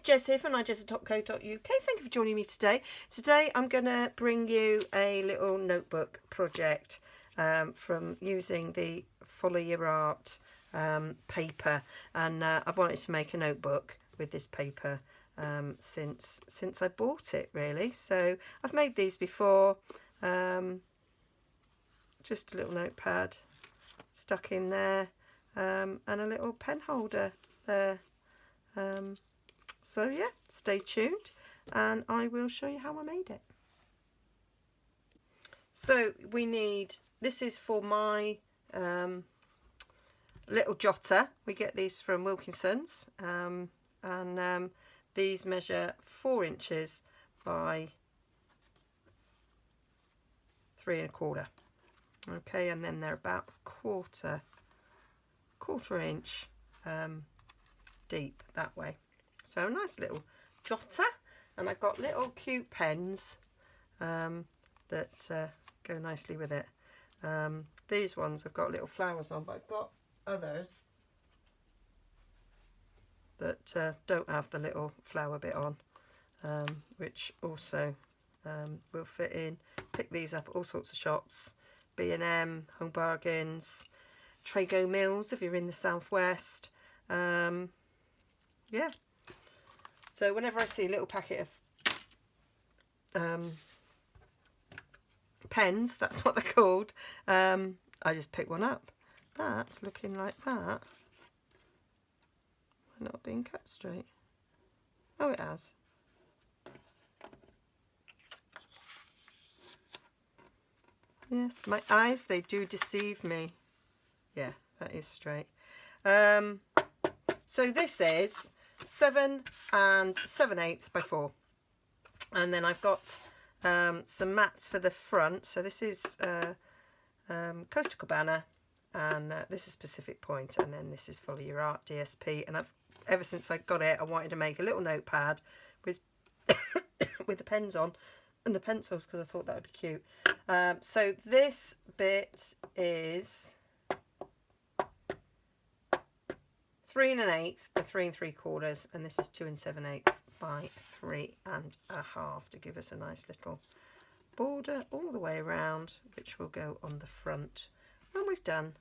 Jez here from Nigezza.co.uk. Thank you for joining me today. Today I'm going to bring you a little notebook project from using the Follow Your Art paper, and I've wanted to make a notebook with this paper since I bought it, really. So I've made these before, just a little notepad stuck in there, and a little pen holder there. So yeah, stay tuned and I will show you how I made it. So we need, this is for my little jotter. We get these from Wilkinson's, and these measure 4 inches by 3 1/4. Okay, and then they're about quarter inch deep that way. So a nice little jotter, and I've got little cute pens that go nicely with it. These ones have got little flowers on, but I've got others that don't have the little flower bit on, which also will fit in. Pick these up at all sorts of shops, B&M, Home Bargains, Trago Mills if you're in the southwest. Yeah. So whenever I see a little packet of pens, that's what they're called, I just pick one up. That's looking like that. Might not being cut straight. Oh, it has. Yes, my eyes, they do deceive me. Yeah, that is straight. So this is 7 7/8 by 4, and then I've got some mats for the front. So this is Costa Cabana, and this is Pacific Point, and then this is Follow Your Art DSP. And I've, ever since I got it, I wanted to make a little notepad with with the pens on and the pencils, because I thought that would be cute. So this bit is 3 1/8 by 3 3/4, and this is 2 7/8 by 3 1/2 to give us a nice little border all the way around, which will go on the front when we've done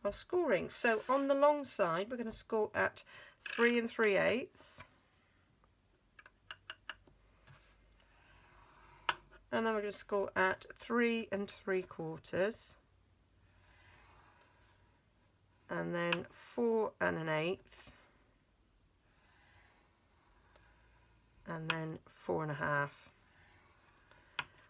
our scoring. So on the long side, we're going to score at 3 3/8, and then we're going to score at 3 3/4. And then 4 1/8, and then 4 1/2.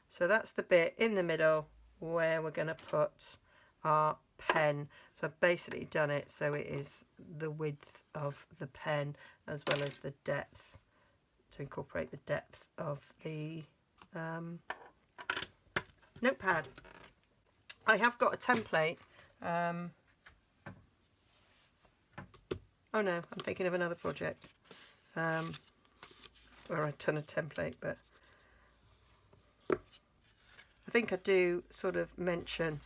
So that's the bit in the middle where we're going to put our pen. So I've basically done it so it is the width of the pen as well as the depth, to incorporate the depth of the notepad. I have got a template. Oh no, I'm thinking of another project where I've done a template, but I think I do sort of mention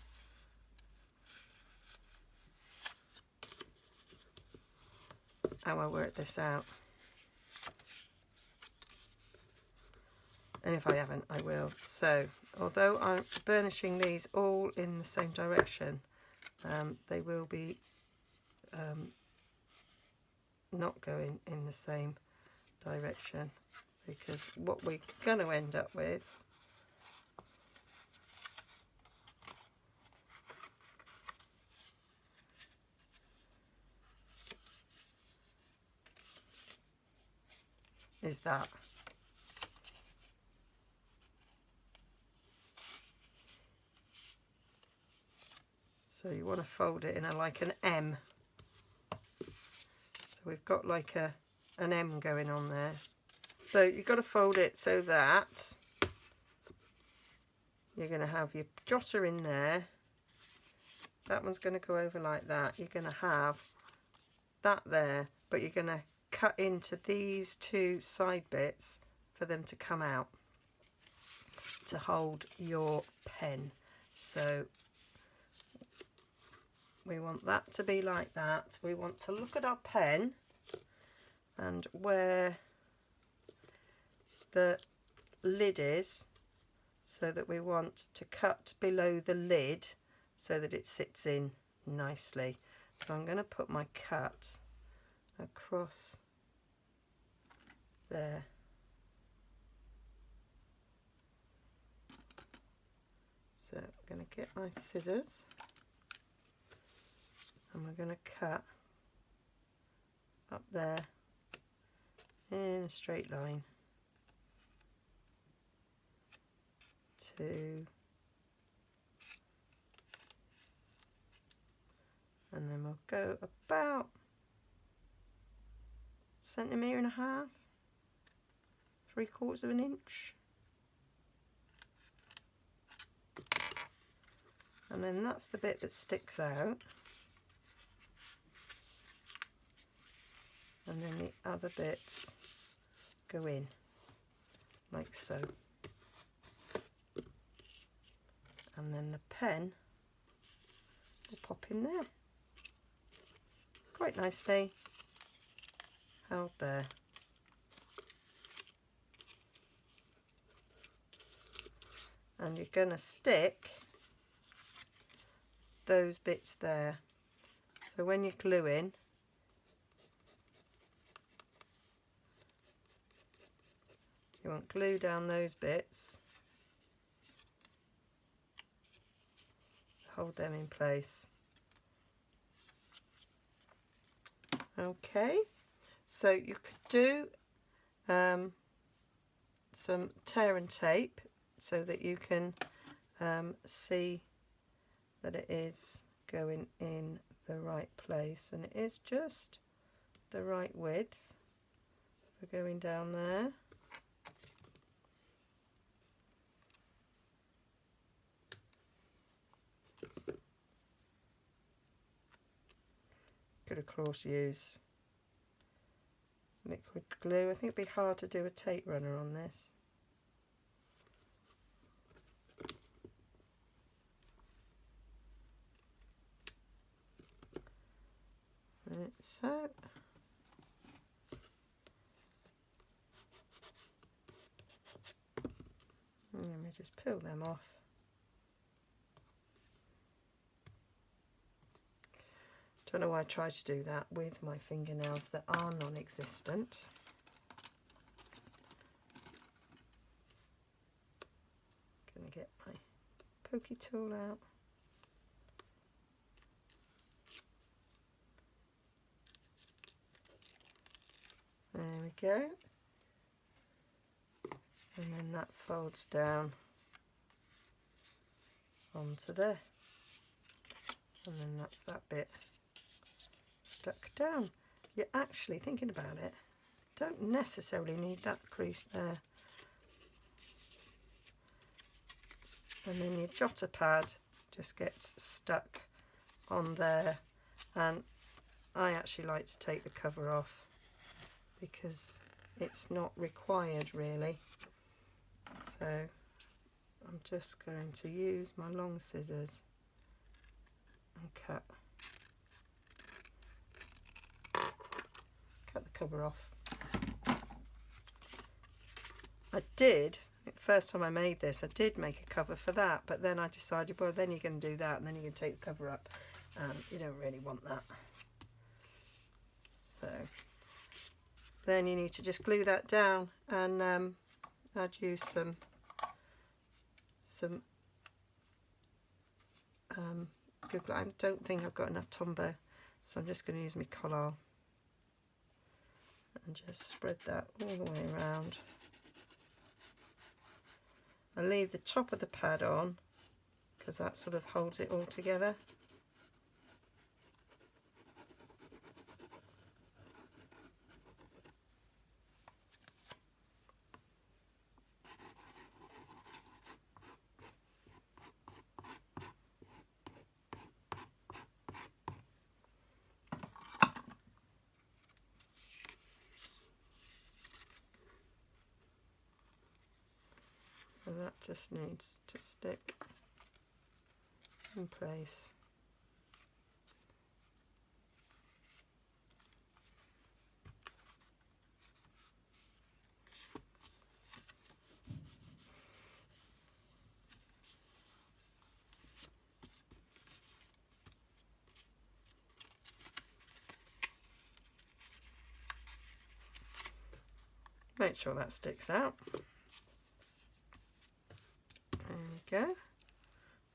how I work this out. And if I haven't, I will. So, although I'm burnishing these all in the same direction, they will be not going in the same direction, because what we're going to end up with is that. So you want to fold it in like an M. So we've got like an M going on there. So you've got to fold it so that you're going to have your jotter in there. That one's going to go over like that. You're going to have that there, but you're going to cut into these 2 side bits for them to come out to hold your pen. So we want that to be like that. We want to look at our pen and where the lid is, so that we want to cut below the lid so that it sits in nicely. So I'm going to put my cut across there. So I'm going to get my scissors and we're going to cut up there in a straight line to, and then we'll go about 1.5 centimetres, 3/4 of an inch, and then that's the bit that sticks out, and then the other bits go in like so, and then the pen will pop in there quite nicely, held there. And you're going to stick those bits there, so when you're gluing, you want glue down those bits to hold them in place. Okay, so you could do some tear and tape so that you can see that it is going in the right place, and it is just the right width for going down there. Could of course use liquid glue. I think it'd be hard to do a tape runner on this. Right, so let me just peel them off. Don't know why I tried to do that with my fingernails that are non-existent. Gonna get my pokey tool out. There we go. And then that folds down onto there. And then that's that bit stuck down. You're actually, thinking about it, don't necessarily need that crease there. And then your jotter pad just gets stuck on there, and I actually like to take the cover off because it's not required really. So I'm just going to use my long scissors and cut the cover off. I did, the first time I made this, I did make a cover for that, but then I decided, well, then you're going to do that and then you're going to take the cover up, and you don't really want that. So then you need to just glue that down, and I'd use some good glue. I don't think I've got enough Tombow, so I'm just going to use my collal and just spread that all the way around. I leave the top of the pad on because that sort of holds it all together. And that just needs to stick in place. Make sure that sticks out. There we go.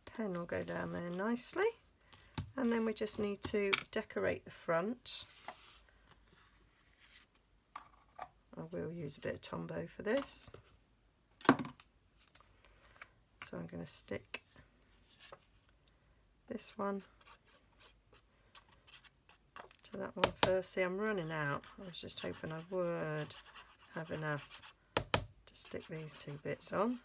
Pen will go down there nicely. And then we just need to decorate the front. I will use a bit of Tombow for this. So I'm going to stick this one to that one first. See, I'm running out. I was just hoping I would have enough to stick these two bits on.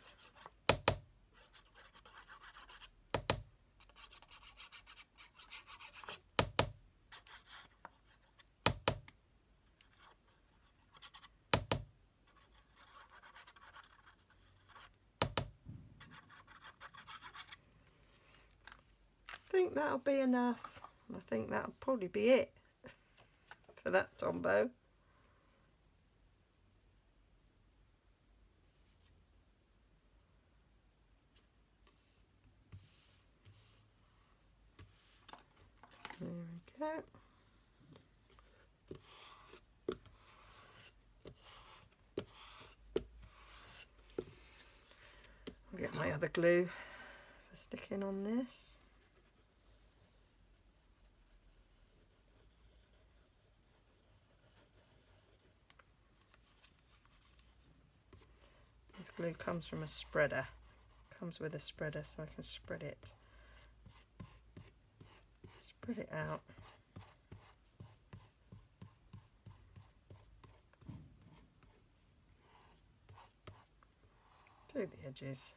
I think that'll be enough. I think that'll probably be it for that Tombow. There we go. I'll get my other glue for sticking on this. This glue comes from a spreader. Comes with a spreader, so I can spread it out. To the edges.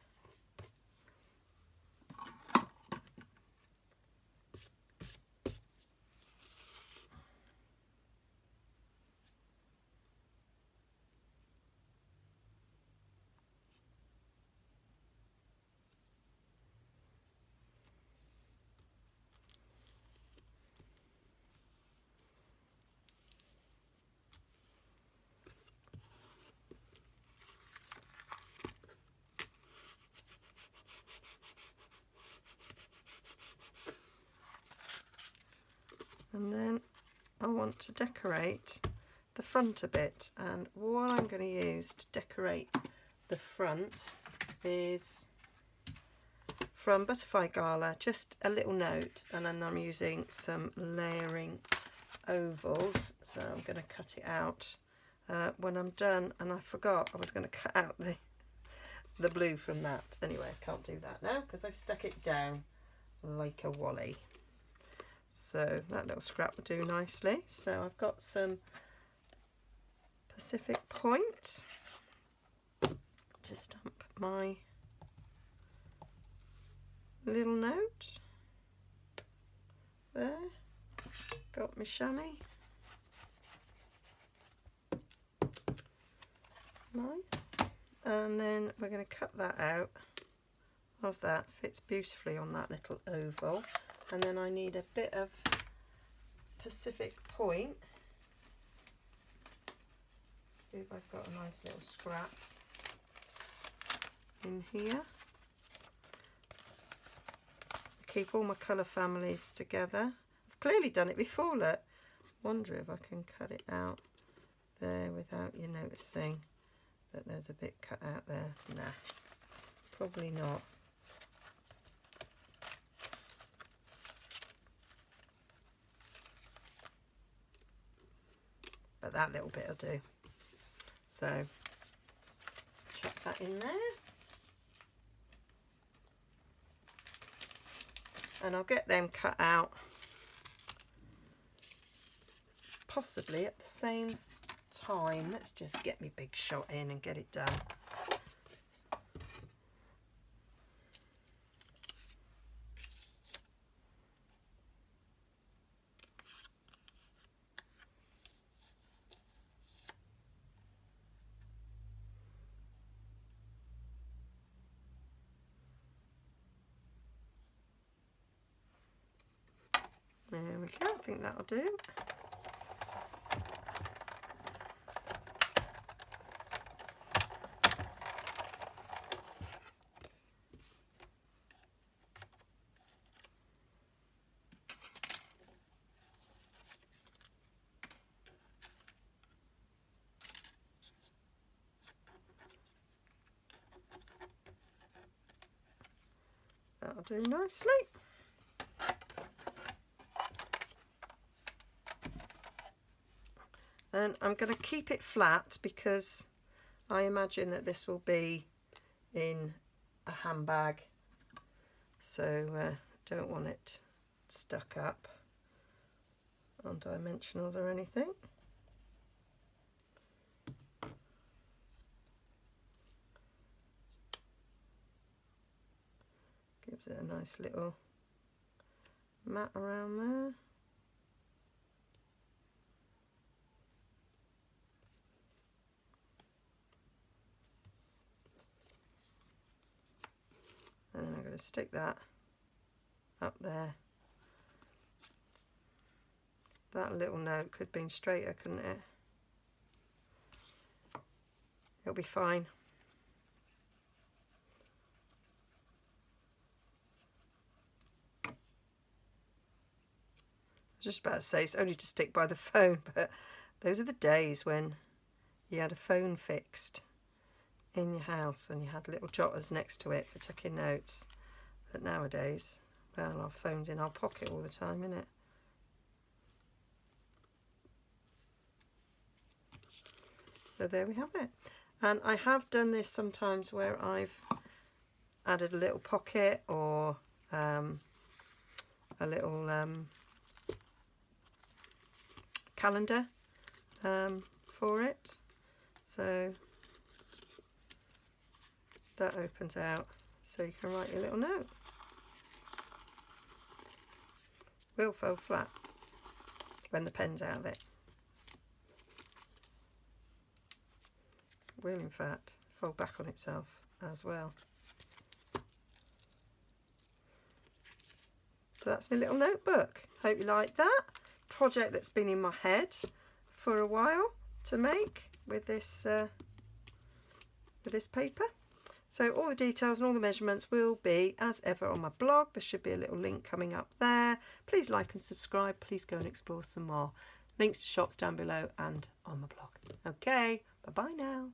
And then I want to decorate the front a bit, and what I'm going to use to decorate the front is from Butterfly Gala, just a little note, and then I'm using some layering ovals, so I'm going to cut it out when I'm done, and I forgot I was going to cut out the blue from that. Anyway, I can't do that now because I've stuck it down like a wally. So that little scrap will do nicely. So I've got some Pacific Point to stamp my little note. There, got my chamois. Nice. And then we're going to cut that out of that. Fits beautifully on that little oval. And then I need a bit of Pacific Point. See if I've got a nice little scrap in here. Keep all my colour families together. I've clearly done it before, look. Wonder if I can cut it out there without you noticing that there's a bit cut out there. Nah, probably not. But that little bit will do. So chuck that in there. And I'll get them cut out possibly at the same time. Let's just get my big shot in and get it done. There we go, I think that'll do. That'll do nicely. And I'm going to keep it flat because I imagine that this will be in a handbag, so don't want it stuck up on dimensionals or anything. Gives it a nice little mat around there. And then I'm going to stick that up there. That little note could have been straighter, couldn't it? It'll be fine. I was just about to say it's only to stick by the phone, but those are the days when you had a phone fixed in your house and you had little jotters next to it for taking notes. But nowadays, well, our phone's in our pocket all the time, isn't it? So there we have it. And I have done this sometimes where I've added a little pocket or a little calendar for it. So that opens out so you can write your little note. Will fold flat when the pen's out of it. Will in fact fold back on itself as well. So that's my little notebook. Hope you like that. Project that's been in my head for a while to make with this paper. So all the details and all the measurements will be as ever on my blog. There should be a little link coming up there. Please like and subscribe. Please go and explore some more. Links to shops down below and on my blog. Okay, bye bye now.